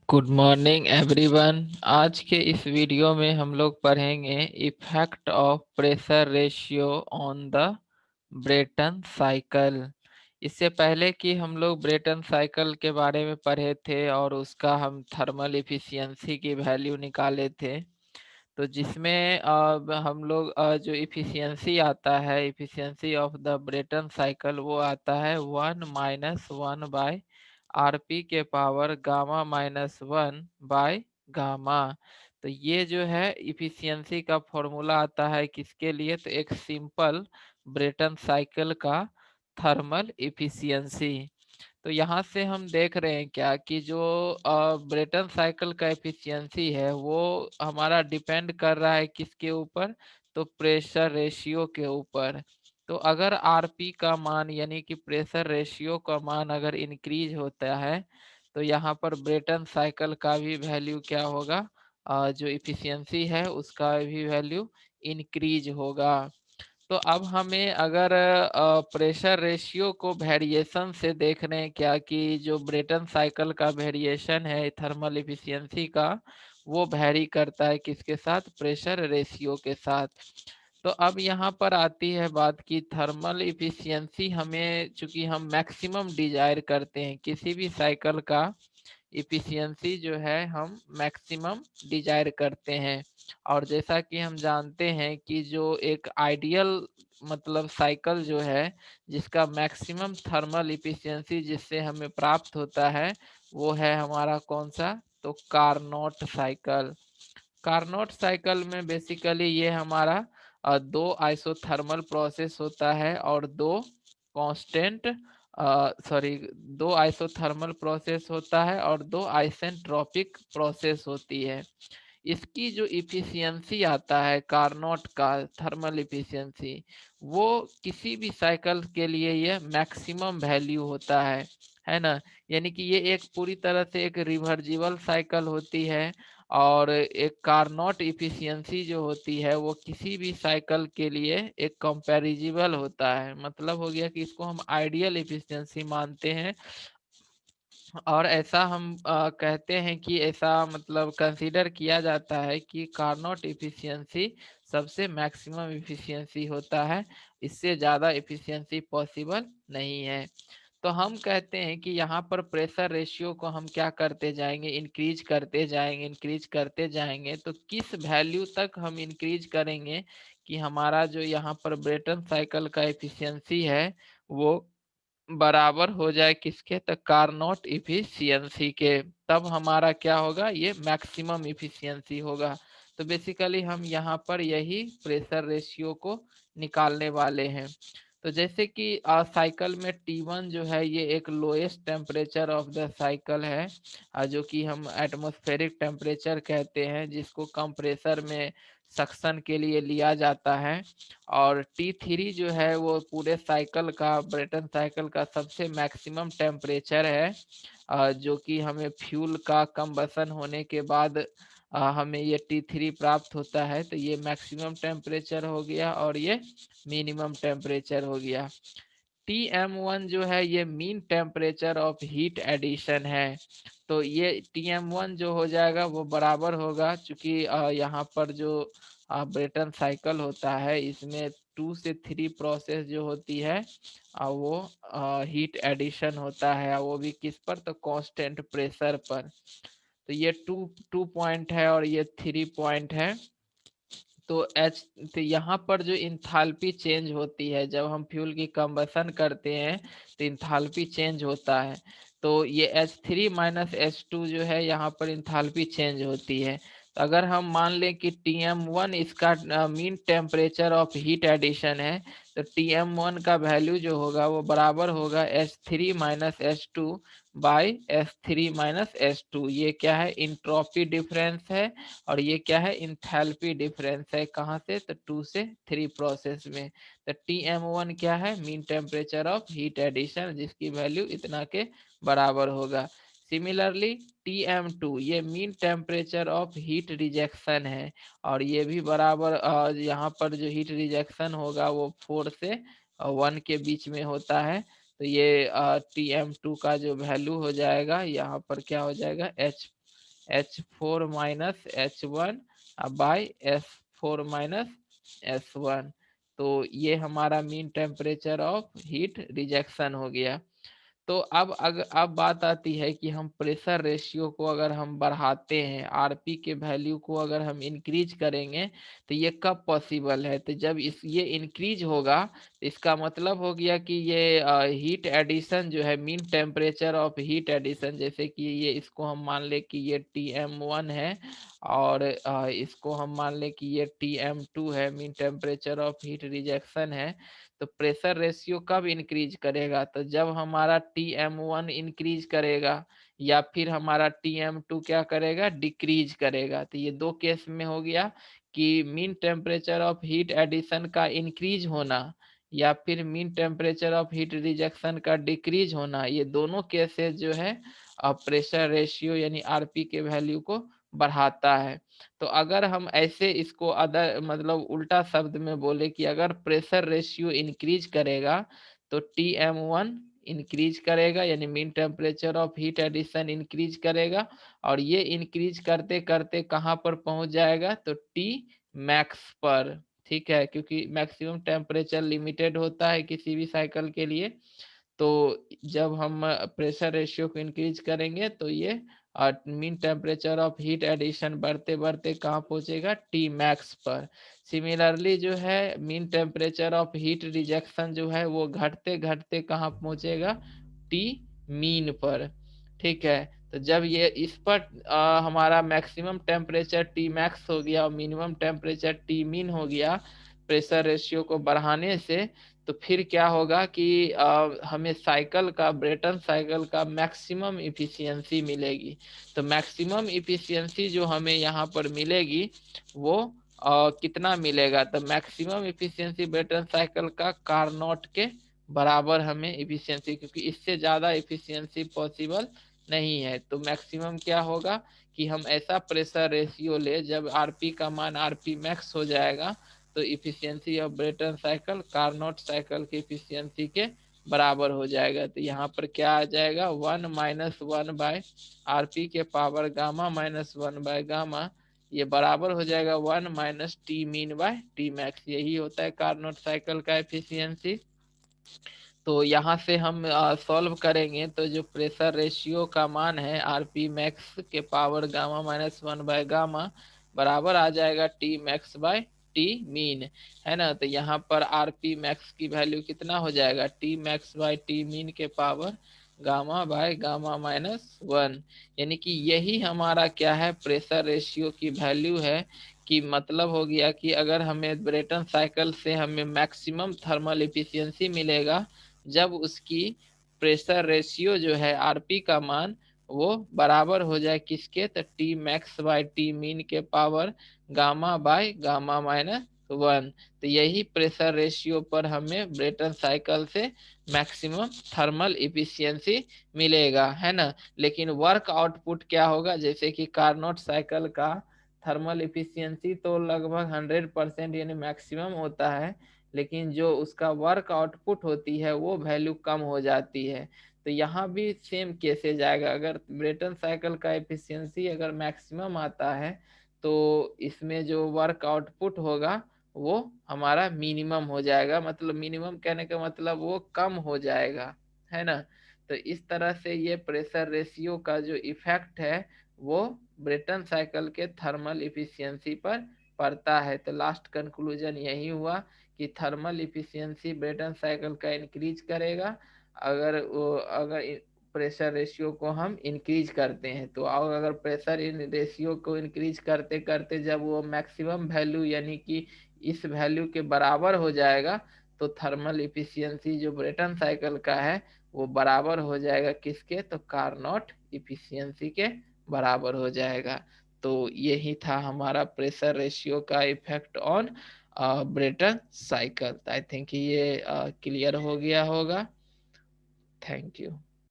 Good morning everyone. आज के इस वीडियो में हम लोग पढ़ेंगे effect of pressure ratio on the Brayton cycle. इससे पहले कि हम लोग ब्रेटन साइकिल के बारे में पढ़े थे और उसका हम थर्मल इफिशियंसी की वैल्यू निकाले थे, तो जिसमें अब हम लोग जो इफिशियंसी आता है, efficiency of the Brayton cycle, वो आता है 1-1/RP के पावर गामा -1/गामा। तो ये जो है इफिशियंसी का फॉर्मूला आता है किसके लिए, तो एक सिंपल ब्रेटन साइकिल का थर्मल इफिशियंसी। तो यहाँ से हम देख रहे हैं क्या कि जो ब्रेटन साइकिल का एफिशिएंसी है वो हमारा डिपेंड कर रहा है किसके ऊपर, तो प्रेशर रेशियो के ऊपर। तो अगर आरपी का मान यानी कि प्रेशर रेशियो का मान अगर इंक्रीज होता है तो यहाँ पर ब्रेटन साइकिल का भी वैल्यू क्या होगा, जो इफिशियंसी है उसका भी वैल्यू इंक्रीज होगा। तो अब हमें अगर प्रेशर रेशियो को वेरिएशन से देख रहे हैं क्या कि जो ब्रेटन साइकिल का वेरिएशन है थर्मल इफिशियंसी का, वो वैरी करता है किसके साथ, प्रेशर रेशियो के साथ। तो अब यहाँ पर आती है बात की थर्मल इफिशियंसी, हमें चूंकि हम मैक्सिमम डिजायर करते हैं किसी भी साइकिल का इफिशियंसी जो है हम मैक्सिमम डिजायर करते हैं। और जैसा कि हम जानते हैं कि जो एक आइडियल मतलब साइकिल जो है जिसका मैक्सिमम थर्मल इफिशियंसी जिससे हमें प्राप्त होता है वो है हमारा कौन सा, तो कार्नोट साइकिल। कार्नोट साइकिल में बेसिकली ये हमारा दो आइसोथर्मल प्रोसेस होता है और दो कांस्टेंट सॉरी दो आइसोथर्मल प्रोसेस होता है और दो आइसेंट्रोपिक प्रोसेस होती है। इसकी जो इफिशियंसी आता है कार्नोट का थर्मल इफिशियंसी, वो किसी भी साइकिल के लिए ये मैक्सिमम वैल्यू होता है ना। यानी कि ये एक पूरी तरह से एक रिवर्जिबल साइकिल होती है और एक कार्नोट इफिशियंसी जो होती है वो किसी भी साइकिल के लिए एक कंपैरिजेबल होता है। मतलब हो गया कि इसको हम आइडियल इफिशियंसी मानते हैं और ऐसा हम कहते हैं कि ऐसा मतलब कंसीडर किया जाता है कि कार्नोट इफिशियंसी सबसे मैक्सिमम इफिशियंसी होता है, इससे ज़्यादा इफिशियंसी पॉसिबल नहीं है। तो हम कहते हैं कि यहाँ पर प्रेशर रेशियो को हम क्या करते जाएंगे, इंक्रीज करते जाएंगे, इंक्रीज करते जाएंगे। तो किस वैल्यू तक हम इंक्रीज करेंगे कि हमारा जो यहाँ पर ब्रेटन साइकिल का एफिशिएंसी है वो बराबर हो जाए किसके, तो कार्नोट इफिशियंसी के, तब हमारा क्या होगा, ये मैक्सिमम इफिशियंसी होगा। तो बेसिकली हम यहाँ पर यही प्रेशर रेशियो को निकालने वाले हैं। तो जैसे कि साइकिल में T1 जो है ये एक lowest temperature of the cycle है, जो कि हम एटमॉस्फेरिक टेम्परेचर कहते हैं, जिसको कम प्रेशर में सक्शन के लिए लिया जाता है। और T3 जो है वो पूरे साइकिल का, ब्रेटन साइकिल का सबसे मैक्सिमम टेम्परेचर है, जो कि हमें फ्यूल का कंबसन होने के बाद हमें ये T3 प्राप्त होता है। तो ये मैक्सिमम टेम्परेचर हो गया और ये मिनिमम टेम्परेचर हो गया। TM1 जो है ये mean temperature of heat addition है। तो ये TM1 जो हो जाएगा वो बराबर होगा, चूंकि यहाँ पर जो ब्रेटन साइकिल होता है इसमें 2 से 3 प्रोसेस जो होती है वो हीट एडिशन होता है, वो भी किस पर, तो कांस्टेंट प्रेशर पर। तो ये टू टू पॉइंट है और ये 3 पॉइंट है। तो एच, तो यहाँ पर जो इंथाल्पी चेंज होती है जब हम फ्यूल की कंबसन करते हैं तो इंथाल्पी चेंज होता है। तो ये H3 - H2 जो है यहाँ पर इंथाल्पी चेंज होती है। तो अगर हम मान लें कि TM1 इसका mean temperature of heat addition है, तो TM1 का वैल्यू जो होगा वो बराबर होगा H3 - H2 / S3 - S2। ये क्या है, इंट्रोपी डिफरेंस है और ये क्या है, इंथैल्पी डिफरेंस है। कहाँ से, तो 2 से 3 प्रोसेस में। तो TM1 क्या है, mean temperature of heat addition, जिसकी वैल्यू इतना के बराबर होगा। सिमिलरली TM2 ये mean temperature of heat rejection है और ये भी बराबर यहाँ पर जो हीट रिजेक्शन होगा वो 4 से 1 के बीच में होता है। तो ये TM2 का जो वैल्यू हो जाएगा यहाँ पर क्या हो जाएगा, H4 minus H1 by S4 minus S1। तो ये हमारा mean temperature of heat rejection हो गया। तो अब बात आती है कि हम प्रेशर रेशियो को अगर हम बढ़ाते हैं, आरपी के वैल्यू को अगर हम इंक्रीज करेंगे तो ये कब पॉसिबल है? तो जब ये इंक्रीज होगा तो इसका मतलब हो गया कि ये हीट एडिशन जो है, mean temperature of heat addition, जैसे कि ये इसको हम मान ले कि ये TM1 है और इसको हम मान ले कि ये TM2 है, mean temperature of heat rejection है। तो प्रेशर रेशियो कब इंक्रीज करेगा? तो जब हमारा TM1 इंक्रीज करेगा या फिर हमारा TM2 क्या करेगा? डिक्रीज करेगा। तो ये दो केस में हो गया कि mean temperature of heat addition का इंक्रीज होना या फिर mean temperature of heat rejection का डिक्रीज होना, ये दोनों केसेस जो है प्रेशर रेशियो यानी आरपी के वैल्यू को बढ़ाता है। तो अगर हम ऐसे इसको अदर मतलब उल्टा शब्द में बोले कि अगर प्रेशर रेशियो इंक्रीज करेगा तो TM1 इंक्रीज करेगा यानी mean temperature of heat addition increase करेगा और ये इंक्रीज करते करते कहाँ पर पहुंच जाएगा? तो T मैक्स पर। ठीक है, क्योंकि मैक्सिमम टेम्परेचर लिमिटेड होता है किसी भी साइकिल के लिए। तो जब हम प्रेशर रेशियो को इंक्रीज करेंगे तो ये mean temperature of heat addition बढ़ते बढ़ते कहाँ पहुंचेगा? T मैक्स पर। सिमिलरली जो है mean temperature of heat rejection जो है वो घटते घटते कहाँ पहुंचेगा? T मीन पर। ठीक है, तो जब ये इस पर हमारा मैक्सिमम टेम्परेचर T मैक्स हो गया और मिनिमम टेम्परेचर T मीन हो गया प्रेशर रेशियो को बढ़ाने से, तो फिर क्या होगा कि हमें साइकिल का, ब्रेटन साइकिल का मैक्सिमम इफिशियंसी मिलेगी। तो मैक्सिमम इफिशियंसी जो हमें यहाँ पर मिलेगी वो कितना मिलेगा? तो मैक्सिमम इफिशियंसी ब्रेटन साइकिल का कार्नोट के बराबर हमें इफिशियंसी, क्योंकि इससे ज़्यादा इफिशियंसी पॉसिबल नहीं है। तो मैक्सिमम क्या होगा कि हम ऐसा प्रेशर रेशियो ले जब आरपी का मान आरपी मैक्स हो जाएगा तो efficiency of Brayton cycle Carnot cycle की इफिशियंसी के बराबर हो जाएगा। तो यहाँ पर क्या आ जाएगा? 1-1/RP के पावर गामा -1/गामा, ये बराबर हो जाएगा 1 - T min/T max। यही होता है कार्नोट साइकिल का एफिशिएंसी। तो यहाँ से हम सॉल्व करेंगे तो जो प्रेशर रेशियो का मान है आरपी मैक्स के पावर गामा -1/गामा बराबर आ जाएगा T max bye T mean, है ना। तो यहाँ पर आरपी मैक्स की वैल्यू कितना हो जाएगा? T max bye T mean के पावर गामा बाय गामा -1। यानी कि यही हमारा क्या है? प्रेशर रेशियो की वैल्यू है। कि मतलब हो गया कि अगर हमें ब्रेटन साइकिल से हमें मैक्सिमम थर्मल इफिशियंसी मिलेगा जब उसकी प्रेशर रेशियो जो है आरपी का मान वो बराबर हो जाए किसके? तो T max bye T mean के पावर गामा बाय गामा -1। तो यही प्रेशर रेशियो पर हमें ब्रेटन साइकिल से मैक्सिमम थर्मल इफिशियंसी मिलेगा, है ना। लेकिन वर्क आउटपुट क्या होगा? जैसे कि कार्नोट साइकिल का थर्मल इफिशियंसी तो लगभग 100% यानी मैक्सिमम होता है, लेकिन जो उसका वर्क आउटपुट होती है वो वैल्यू कम हो जाती है। तो यहाँ भी सेम केसे जाएगा, अगर ब्रेटन साइकिल का एफिशिएंसी अगर मैक्सिमम आता है तो इसमें जो वर्क आउटपुट होगा वो हमारा मिनिमम हो जाएगा। मतलब मिनिमम कहने का मतलब वो कम हो जाएगा, है ना। तो इस तरह से ये प्रेशर रेशियो का जो इफेक्ट है वो ब्रेटन साइकिल के थर्मल इफिशियंसी पर पड़ता है। तो लास्ट कंक्लूजन यही हुआ कि थर्मल इफिशियंसी ब्रेटन साइकिल का इंक्रीज करेगा अगर प्रेशर रेशियो को हम इंक्रीज करते हैं। तो अगर प्रेशर इन रेशियो को इंक्रीज करते करते जब वो मैक्सिमम वैल्यू यानी कि इस वैल्यू के बराबर हो जाएगा तो थर्मल इफिशियंसी जो ब्रेटन साइकिल का है वो बराबर हो जाएगा किसके? तो कार्नोट इफिशियंसी के बराबर हो जाएगा। तो यही था हमारा प्रेशर रेशियो का effect on Brayton cycle. I think ये क्लियर हो गया होगा। Thank you.